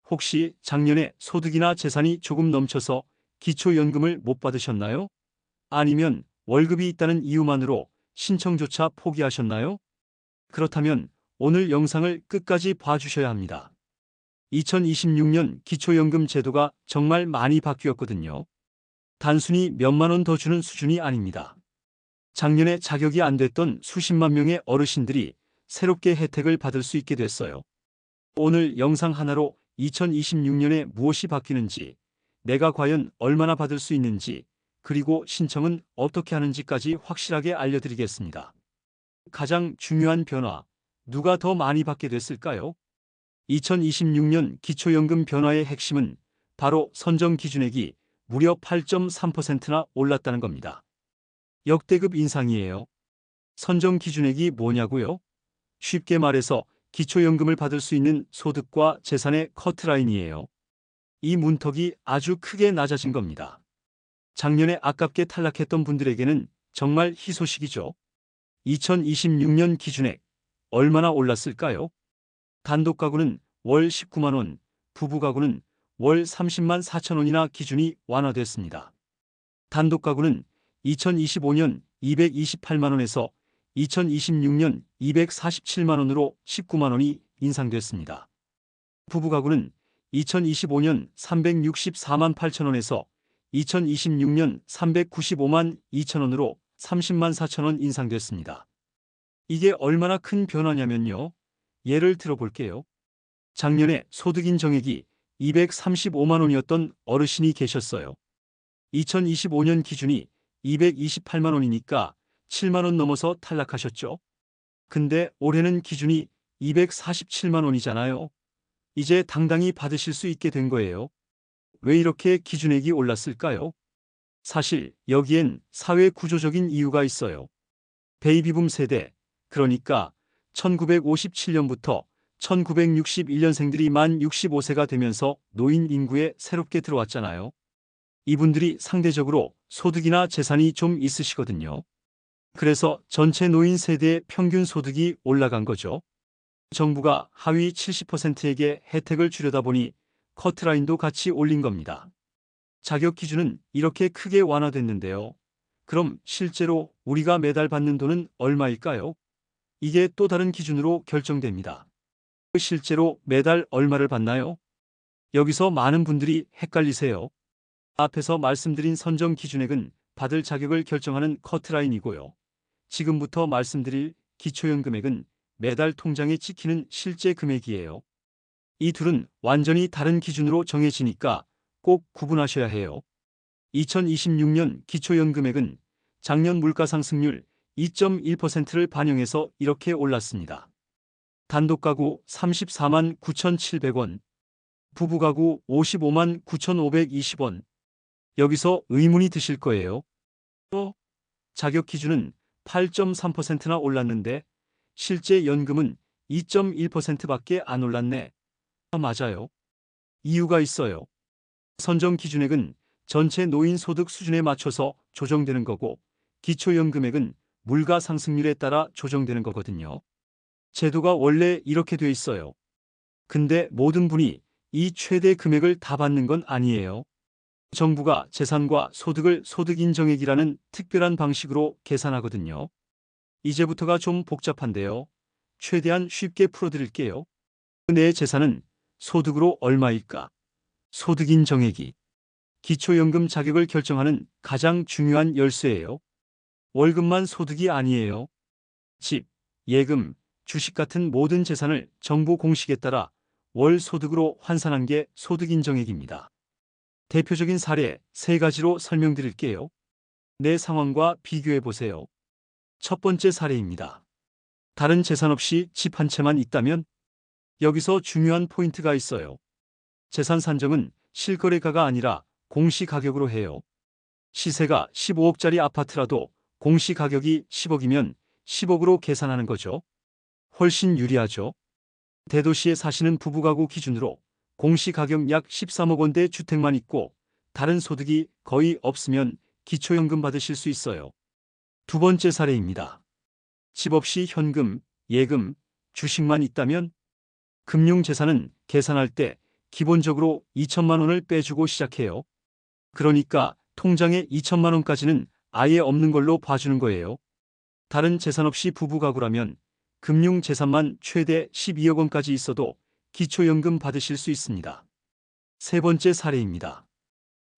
혹시 작년에 소득이나 재산이 조금 넘쳐서 기초연금을 못 받으셨나요? 아니면 월급이 있다는 이유만으로 신청조차 포기하셨나요? 그렇다면 오늘 영상을 끝까지 봐주셔야 합니다. 2026년 기초연금 제도가 정말 많이 바뀌었거든요. 단순히 몇만 원 더 주는 수준이 아닙니다. 작년에 자격이 안 됐던 수십만 명의 어르신들이 새롭게 혜택을 받을 수 있게 됐어요. 오늘 영상 하나로 2026년에 무엇이 바뀌는지, 내가 과연 얼마나 받을 수 있는지, 그리고 신청은 어떻게 하는지까지 확실하게 알려드리겠습니다. 가장 중요한 변화, 누가 더 많이 받게 됐을까요? 2026년 기초연금 변화의 핵심은 바로 선정 기준액이 무려 8.3%나 올랐다는 겁니다. 역대급 인상이에요. 선정 기준액이 뭐냐고요? 쉽게 말해서 기초연금을 받을 수 있는 소득과 재산의 커트라인이에요. 이 문턱이 아주 크게 낮아진 겁니다. 작년에 아깝게 탈락했던 분들에게는 정말 희소식이죠. 2026년 기준액 얼마나 올랐을까요? 단독 가구는 월 19만 원, 부부 가구는 월 30만 4천 원이나 기준이 완화됐습니다. 단독 가구는 2025년 228만 원에서 2026년 247만 원으로 19만 원이 인상됐습니다. 부부 가구는 2025년 364만 8천 원에서 2026년 395만 2천 원으로 30만 4천 원 인상됐습니다. 이게 얼마나 큰 변화냐면요. 예를 들어볼게요. 작년에 소득 인정액이 235만 원이었던 어르신이 계셨어요. 2025년 기준이 228만 원이니까 7만 원 넘어서 탈락하셨죠. 근데 올해는 기준이 247만 원이잖아요. 이제 당당히 받으실 수 있게 된 거예요. 왜 이렇게 기준액이 올랐을까요? 사실 여기엔 사회 구조적인 이유가 있어요. 베이비붐 세대, 그러니까 1957년부터 1961년생들이 만 65세가 되면서 노인 인구에 새롭게 들어왔잖아요. 이분들이 상대적으로 소득이나 재산이 좀 있으시거든요. 그래서 전체 노인 세대의 평균 소득이 올라간 거죠. 정부가 하위 70%에게 혜택을 주려다 보니 커트라인도 같이 올린 겁니다. 자격 기준은 이렇게 크게 완화됐는데요. 그럼 실제로 우리가 매달 받는 돈은 얼마일까요? 이게 또 다른 기준으로 결정됩니다. 실제로 매달 얼마를 받나요? 여기서 많은 분들이 헷갈리세요. 앞에서 말씀드린 선정 기준액은 받을 자격을 결정하는 커트라인이고요. 지금부터 말씀드릴 기초연금액은 매달 통장에 찍히는 실제 금액이에요. 이 둘은 완전히 다른 기준으로 정해지니까 꼭 구분하셔야 해요. 2026년 기초연금액은 작년 물가상승률 2.1%를 반영해서 이렇게 올랐습니다. 단독 가구 34만 9,700원, 부부 가구 55만 9,520원. 여기서 의문이 드실 거예요. 자격 기준은 8.3%나 올랐는데 실제 연금은 2.1%밖에 안 올랐네. 맞아요. 이유가 있어요. 선정 기준액은 전체 노인 소득 수준에 맞춰서 조정되는 거고 기초연금액은 물가 상승률에 따라 조정되는 거거든요. 제도가 원래 이렇게 돼 있어요. 근데 모든 분이 이 최대 금액을 다 받는 건 아니에요. 정부가 재산과 소득을 소득인정액이라는 특별한 방식으로 계산하거든요. 이제부터가 좀 복잡한데요. 최대한 쉽게 풀어드릴게요. 내 재산은 소득으로 얼마일까? 소득인정액이 기초연금 자격을 결정하는 가장 중요한 열쇠예요. 월급만 소득이 아니에요. 집, 예금, 주식 같은 모든 재산을 정부 공식에 따라 월 소득으로 환산한 게 소득인정액입니다. 대표적인 사례 3가지로 설명드릴게요. 내 상황과 비교해 보세요. 첫 번째 사례입니다. 다른 재산 없이 집 한 채만 있다면? 여기서 중요한 포인트가 있어요. 재산 산정은 실거래가가 아니라 공시가격으로 해요. 시세가 15억짜리 아파트라도 공시가격이 10억이면 10억으로 계산하는 거죠. 훨씬 유리하죠. 대도시에 사시는 부부가구 기준으로 공시가격 약 13억 원대 주택만 있고 다른 소득이 거의 없으면 기초연금 받으실 수 있어요. 두 번째 사례입니다. 집 없이 현금, 예금, 주식만 있다면? 금융재산은 계산할 때 기본적으로 2천만 원을 빼주고 시작해요. 그러니까 통장에 2천만 원까지는 아예 없는 걸로 봐주는 거예요. 다른 재산 없이 부부 가구라면 금융 재산만 최대 12억 원까지 있어도 기초연금 받으실 수 있습니다. 세 번째 사례입니다.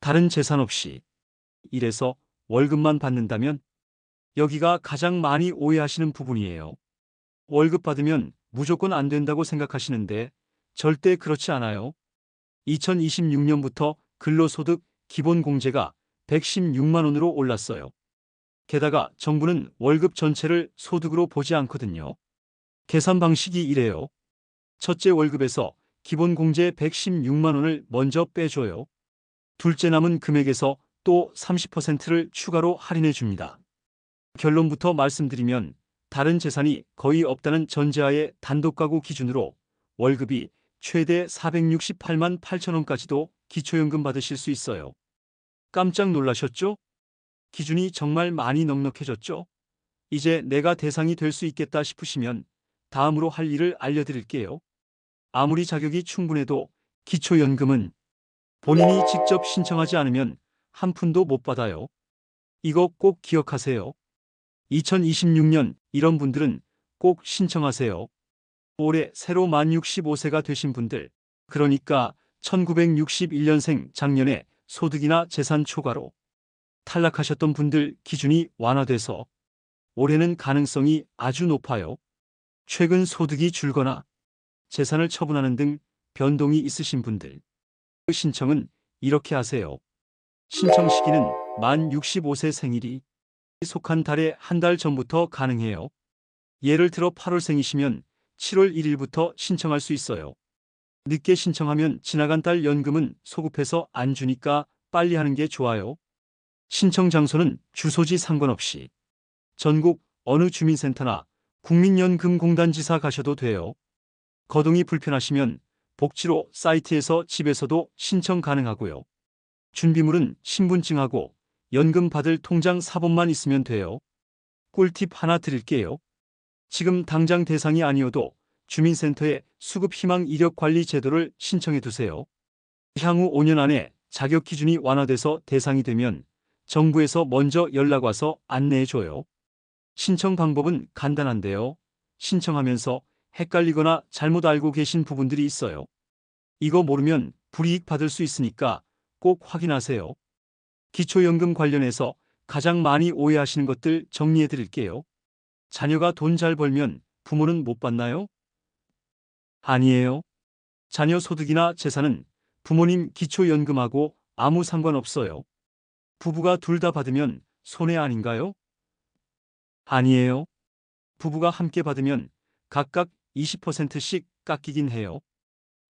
다른 재산 없이 1에서 월급만 받는다면? 여기가 가장 많이 오해하시는 부분이에요. 월급 받으면 무조건 안 된다고 생각하시는데 절대 그렇지 않아요. 2026년부터 근로소득 기본공제가 116만 원으로 올랐어요. 게다가 정부는 월급 전체를 소득으로 보지 않거든요. 계산 방식이 이래요. 첫째 월급에서 기본공제 116만 원을 먼저 빼줘요. 둘째 남은 금액에서 또 30%를 추가로 할인해 줍니다. 결론부터 말씀드리면 다른 재산이 거의 없다는 전제하에 단독가구 기준으로 월급이 최대 468만 8천 원까지도 기초연금 받으실 수 있어요. 깜짝 놀라셨죠? 기준이 정말 많이 넉넉해졌죠? 이제 내가 대상이 될 수 있겠다 싶으시면 다음으로 할 일을 알려드릴게요. 아무리 자격이 충분해도 기초연금은 본인이 직접 신청하지 않으면 한 푼도 못 받아요. 이거 꼭 기억하세요. 2026년 이런 분들은 꼭 신청하세요. 올해 새로 만 65세가 되신 분들, 그러니까 1961년생 작년에 소득이나 재산 초과로 탈락하셨던 분들 기준이 완화돼서 올해는 가능성이 아주 높아요. 최근 소득이 줄거나 재산을 처분하는 등 변동이 있으신 분들. 신청은 이렇게 하세요. 신청 시기는 만 65세 생일이 속한 달에 한 달 전부터 가능해요. 예를 들어 8월생이시면 7월 1일부터 신청할 수 있어요. 늦게 신청하면 지나간 달 연금은 소급해서 안 주니까 빨리 하는 게 좋아요. 신청 장소는 주소지 상관없이 전국 어느 주민센터나 국민연금공단지사 가셔도 돼요. 거동이 불편하시면 복지로 사이트에서 집에서도 신청 가능하고요. 준비물은 신분증하고 연금 받을 통장 사본만 있으면 돼요. 꿀팁 하나 드릴게요. 지금 당장 대상이 아니어도 주민센터에 수급희망 이력관리 제도를 신청해 두세요. 향후 5년 안에 자격 기준이 완화돼서 대상이 되면 정부에서 먼저 연락 와서 안내해 줘요. 신청 방법은 간단한데요. 신청하면서 헷갈리거나 잘못 알고 계신 부분들이 있어요. 이거 모르면 불이익 받을 수 있으니까 꼭 확인하세요. 기초연금 관련해서 가장 많이 오해하시는 것들 정리해 드릴게요. 자녀가 돈 잘 벌면 부모는 못 받나요? 아니에요. 자녀 소득이나 재산은 부모님 기초연금하고 아무 상관없어요. 부부가 둘 다 받으면 손해 아닌가요? 아니에요. 부부가 함께 받으면 각각 20%씩 깎이긴 해요.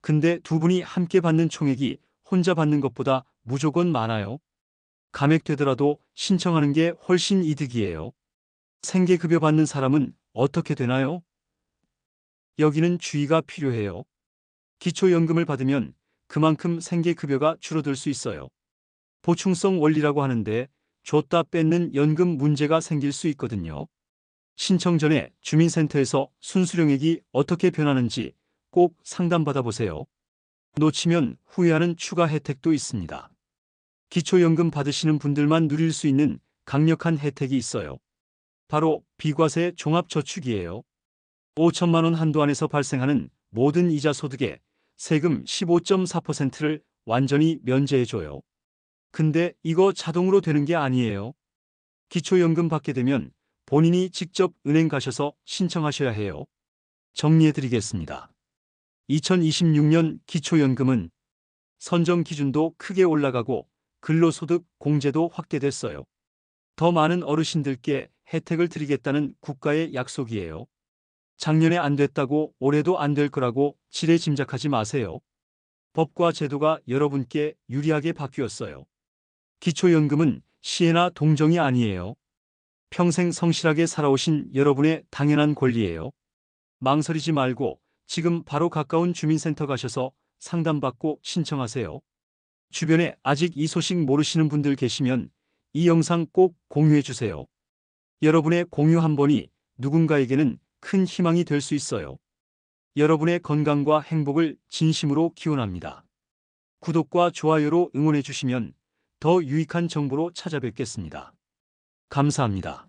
근데 두 분이 함께 받는 총액이 혼자 받는 것보다 무조건 많아요. 감액되더라도 신청하는 게 훨씬 이득이에요. 생계급여 받는 사람은 어떻게 되나요? 여기는 주의가 필요해요. 기초연금을 받으면 그만큼 생계급여가 줄어들 수 있어요. 보충성 원리라고 하는데 줬다 뺏는 연금 문제가 생길 수 있거든요. 신청 전에 주민센터에서 순수령액이 어떻게 변하는지 꼭 상담받아 보세요. 놓치면 후회하는 추가 혜택도 있습니다. 기초연금 받으시는 분들만 누릴 수 있는 강력한 혜택이 있어요. 바로 비과세 종합저축이에요. 5천만 원 한도 안에서 발생하는 모든 이자 소득에 세금 15.4%를 완전히 면제해줘요. 근데 이거 자동으로 되는 게 아니에요. 기초연금 받게 되면 본인이 직접 은행 가셔서 신청하셔야 해요. 정리해드리겠습니다. 2026년 기초연금은 선정 기준도 크게 올라가고 근로소득 공제도 확대됐어요. 더 많은 어르신들께 혜택을 드리겠다는 국가의 약속이에요. 작년에 안 됐다고 올해도 안 될 거라고 지레짐작하지 마세요. 법과 제도가 여러분께 유리하게 바뀌었어요. 기초연금은 시혜나 동정이 아니에요. 평생 성실하게 살아오신 여러분의 당연한 권리예요. 망설이지 말고 지금 바로 가까운 주민센터 가셔서 상담받고 신청하세요. 주변에 아직 이 소식 모르시는 분들 계시면 이 영상 꼭 공유해 주세요. 여러분의 공유 한 번이 누군가에게는 큰 희망이 될 수 있어요. 여러분의 건강과 행복을 진심으로 기원합니다. 구독과 좋아요로 응원해 주시면 더 유익한 정보로 찾아뵙겠습니다. 감사합니다.